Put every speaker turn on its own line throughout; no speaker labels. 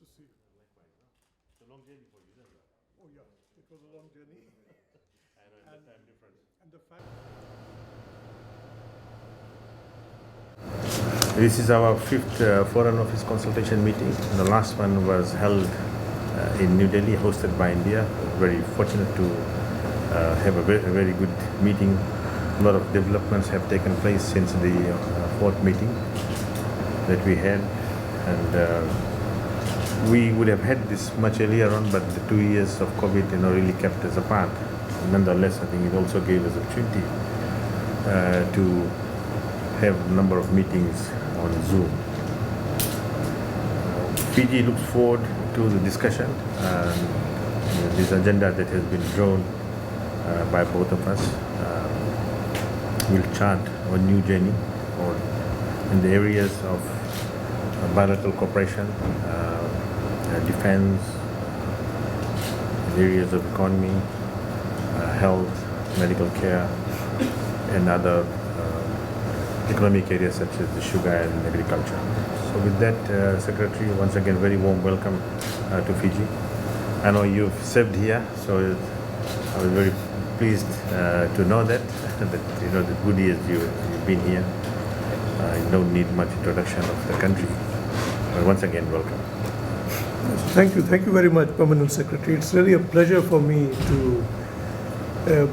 to see you.
Likewise, no? It's a long journey for you, isn't it?
Oh yeah, it was a long journey.
I know, and the time difference.
And the fact.
This is our fifth Foreign Office consultation meeting. The last one was held in New Delhi, hosted by India. Very fortunate to have a very good meeting. A lot of developments have taken place since the fourth meeting that we had, and we would have had this much earlier on, but the 2 years of COVID, really kept us apart. Nonetheless, I think it also gave us opportunity to have a number of meetings on Zoom. Fiji looks forward to the discussion and this agenda that has been drawn by both of us. Will chart a new journey or in the areas of bilateral cooperation, defense, areas of economy, health, medical care, and other economic areas such as the sugar and agriculture. So with that, Secretary, once again, very warm welcome to Fiji. I know you've served here, so I was very pleased to know that the good years you've been here. You don't need much introduction of the country. But once again, welcome.
Thank you very much, Permanent Secretary. It's really a pleasure for me to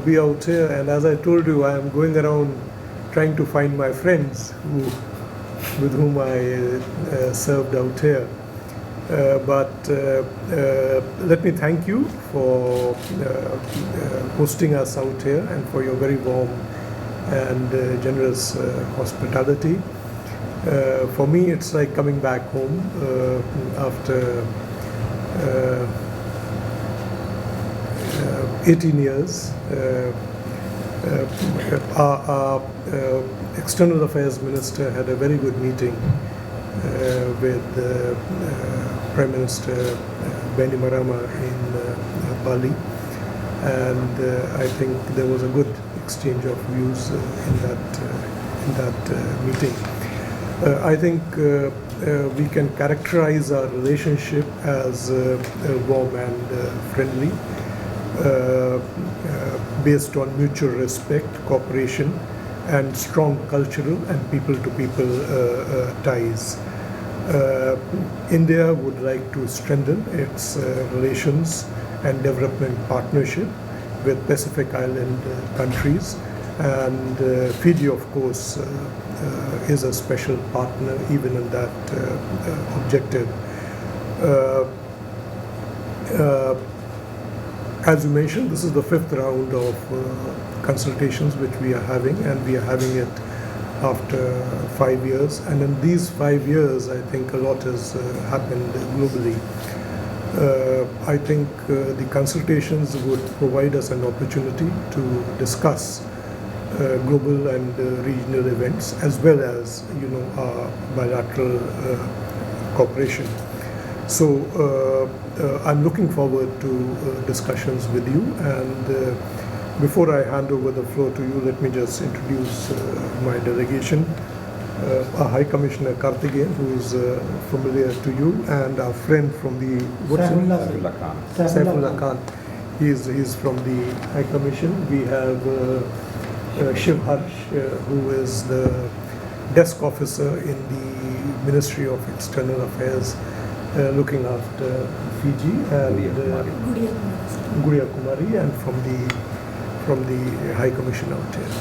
be out here, and as I told you, I am going around trying to find my friends with whom I served out here. But let me thank you for hosting us out here and for your very warm and generous hospitality. For me, it's like coming back home after 18 years. Our External Affairs Minister had a very good meeting with Prime Minister Bainimarama in Bali, and I think there was a good exchange of views in that meeting. I think we can characterize our relationship as warm and friendly, based on mutual respect, cooperation, and strong cultural and people-to-people ties. India would like to strengthen its relations and development partnership with Pacific Island countries, and Fiji, of course, is a special partner even in that objective. As you mentioned, this is the fifth round of consultations which we are having, and we are having it after 5 years. And in these 5 years, I think a lot has happened globally. I think the consultations would provide us an opportunity to discuss global and regional events, as well as our bilateral cooperation. So I'm looking forward to discussions with you, and before I hand over the floor to you, let me just introduce my delegation. Our High Commissioner Karthigeyan, who is familiar to you, and our friend from the Saifullah Khan. He's from the High Commission. We have Shiv Harsh, who is the desk officer in the Ministry of External Affairs, looking after Fiji, and Gudiya Kumari, and from the High Commission out here.